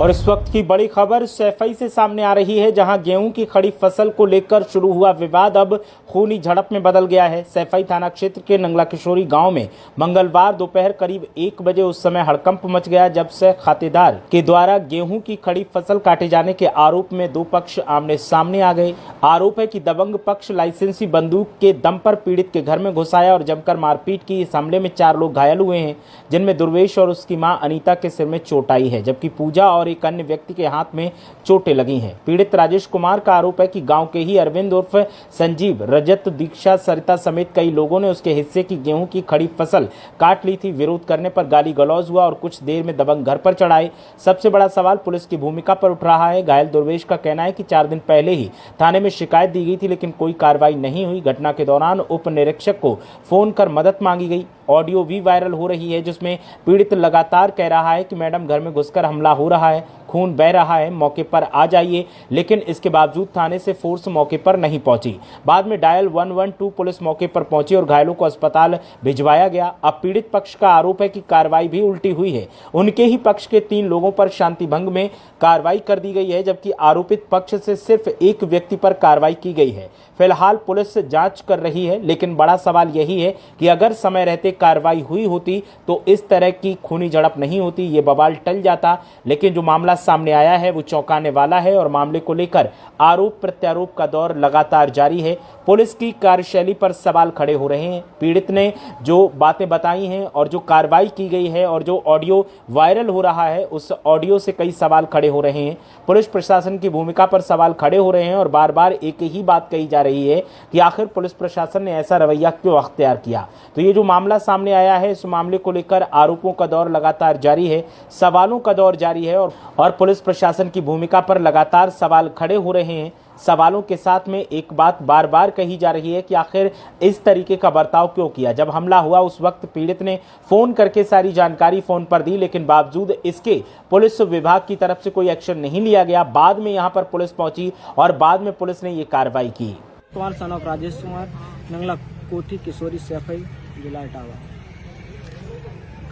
और इस वक्त की बड़ी खबर सैफई से सामने आ रही है, जहां गेहूं की खड़ी फसल को लेकर शुरू हुआ विवाद अब खूनी झड़प में बदल गया है। सैफई थाना क्षेत्र के नंगला किशोरी गांव में मंगलवार दोपहर करीब 1 बजे उस समय हड़कंप मच गया जब से खातेदार के द्वारा गेहूं की खड़ी फसल काटे जाने के आरोप में दो पक्ष आमने सामने आ गए। आरोप है कि दबंग पक्ष लाइसेंसी बंदूक के दम पर पीड़ित के घर में घुस आया और जमकर मारपीट की। इस हमले में 4 लोग घायल हुए हैं, जिनमें दुर्वेश और उसकी मां अनीता के सिर में चोट आई है, जबकि पूजा और एक अन्य व्यक्ति के हाथ में चोटें लगी हैं। पीड़ित राजेश कुमार का आरोप है कि गांव के ही अरविंद उर्फ संजीव, रजत, दीक्षा, सरिता समेत कई लोगों ने उसके हिस्से की गेहूं की खड़ी फसल काट ली थी। विरोध करने पर गाली गलौज हुआ और कुछ देर में दबंग घर पर चढ़ाए। सबसे बड़ा सवाल पुलिस की भूमिका पर उठ रहा है। घायल दुर्वेश का कहना है कि 4 दिन पहले ही थाने में शिकायत दी गई थी, लेकिन कोई कार्रवाई नहीं हुई। घटना के दौरान उप निरीक्षक को फोन कर मदद मांगी गई। ऑडियो भी वायरल हो रही है, जिसमें पीड़ित लगातार कह रहा है कि मैडम घर में घुसकर हमला हो रहा है, खून बह रहा है, मौके पर आ जाइए। लेकिन इसके बावजूद थाने से फोर्स मौके पर नहीं पहुंची। बाद में डायल 112 पुलिस मौके पर पहुंची और घायलों को अस्पताल भिजवाया गया। अब पीड़ित पक्ष का आरोप है कि कार्रवाई भी उल्टी हुई है। उनके ही पक्ष के 3 लोगों पर शांति भंग में कार्रवाई कर दी गई है, जबकि आरोपित पक्ष से सिर्फ एक व्यक्ति पर कार्रवाई की गई है। फिलहाल पुलिस जांच कर रही है, लेकिन बड़ा सवाल यही है कि अगर समय रहते कार्रवाई हुई होती तो इस तरह की खूनी झड़प नहीं होती, ये बवाल टल जाता। लेकिन जो मामला सामने आया है वो चौंकाने वाला है और मामले को लेकर आरोप प्रत्यारोप का दौर लगातार जारी है। पुलिस की कार्यशैली पर सवाल खड़े हो रहे हैं। पीड़ित ने जो बातें बताई हैं और जो कार्रवाई की गई है और जो ऑडियो वायरल हो रहा है, उस ऑडियो से कई सवाल खड़े हो रहे हैं। पुलिस प्रशासन की भूमिका पर सवाल खड़े हो रहे हैं और बार बार एक ही बात कही जा रही है कि आखिर पुलिस प्रशासन ने ऐसा रवैया क्यों अख्तियार किया। तो ये जो मामला सामने आया है, इस मामले को लेकर आरोपों का दौर लगातार जारी है, सवालों का दौर जारी है और पुलिस प्रशासन की भूमिका पर लगातार सवाल खड़े हो रहे हैं। सवालों के साथ में एक बात बार बार कही जा रही है कि आखिर इस तरीके का बर्ताव क्यों किया। जब हमला हुआ उस वक्त पीड़ित ने फोन करके सारी जानकारी फोन पर दी, लेकिन बावजूद इसके पुलिस विभाग की तरफ से कोई एक्शन नहीं लिया गया। बाद में यहां पर पुलिस पहुंची और बाद में पुलिस ने ये कार्रवाई की। कुमार सन ऑफ राजेश कुमार, नंगला कोठी किशोरी सैफई, जिला इटावा।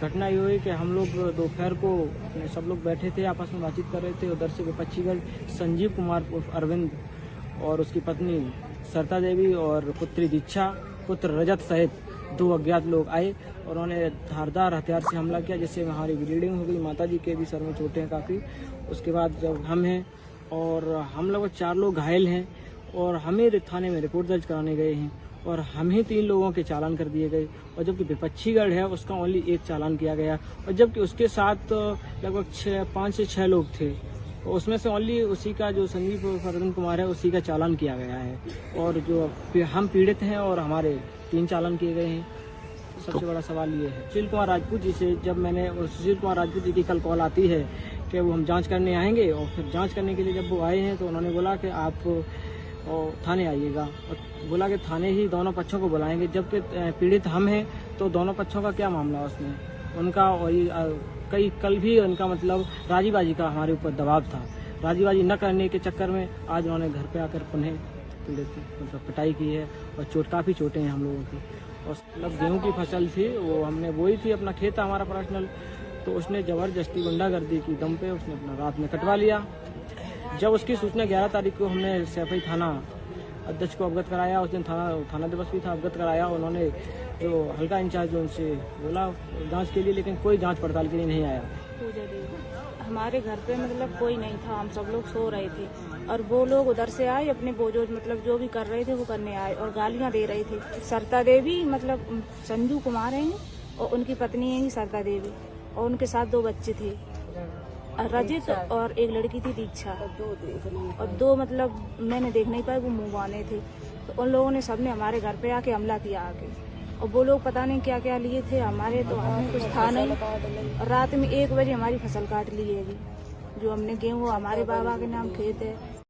घटना ये हुई कि हम लोग दोपहर को अपने सब लोग बैठे थे, आपस में बातचीत कर रहे थे। उधर से विपक्षीगढ़ संजीव कुमार उर्फ अरविंद और उसकी पत्नी सरिता देवी और पुत्री दीक्षा, पुत्र रजत सहित 2 अज्ञात लोग आए और उन्होंने धारदार हथियार से हमला किया, जिससे हमारी ब्लीडिंग हो गई। माताजी के भी सर में चोटें हैं काफ़ी। उसके बाद जब हम हैं और हम लोग 4 लोग घायल हैं और हमें थाने में रिपोर्ट दर्ज कराने गए हैं और हम ही 3 लोगों के चालान कर दिए गए। और जबकि विपक्षीगढ़ है उसका ओनली 1 चालान किया गया और जबकि उसके साथ लगभग 5 से 6 लोग थे, उसमें से ओनली उसी का जो संजीव अरविंद कुमार है उसी का चालान किया गया है। और जो हम पीड़ित हैं और हमारे 3 चालान किए गए हैं। सबसे बड़ा सवाल ये है सुशील कुमार राजपूत जी से, जब मैंने सुशील कुमार राजपूत जी की कल कॉल आती है कि वो हम जांच करने आएंगे, और फिर जांच करने के लिए जब वो आए हैं तो उन्होंने बोला कि आप थाने आइएगा और बोला कि थाने ही दोनों पक्षों को बुलाएंगे। जबकि पीड़ित हम हैं तो दोनों पक्षों का क्या मामला उसमें उनका, और कल भी उनका मतलब राजीबाजी का हमारे ऊपर दबाव था। राजीबाजी न करने के चक्कर में आज उन्होंने घर पे आकर पुनः पीड़ित मतलब पिटाई की है और काफ़ी चोटें हैं हम लोगों की। और मतलब गेहूँ की फसल थी, वो हमने बोई थी, अपना खेत था हमारा पर्सनल, तो उसने ज़बरदस्ती गुंडागर्दी की दम पे उसने अपना रात में कटवा लिया। जब उसकी सूचना 11 तारीख को हमने सैफई थाना अध्यक्ष को अवगत कराया, उस दिन थाना दिवस भी था, अवगत कराया। उन्होंने जो हल्का इंचार्ज जो उनसे बोला जांच के लिए, लेकिन कोई जांच पड़ताल के लिए नहीं आया। हमारे घर पे मतलब कोई नहीं था, हम सब लोग सो रहे थे और वो लोग उधर से आए, अपने बोझो मतलब जो भी कर रहे थे वो करने आए और गालियां दे रहे थे। सरिता देवी मतलब संजू कुमार हैं और उनकी पत्नी है सरिता देवी और उनके साथ 2 बच्चे थे, रजित और एक लड़की थी दीक्षा, और 2 मतलब मैंने देख नहीं पाया, वो मुँह बाने थे। तो उन लोगों ने सबने हमारे घर पे आके हमला किया आके, और वो लोग पता नहीं क्या क्या लिए थे हमारे, तो हमें कुछ था नहीं। और रात में 1 बजे हमारी फसल काट ली है। जो हमने गेहूँ, हमारे बाबा के नाम खेत है,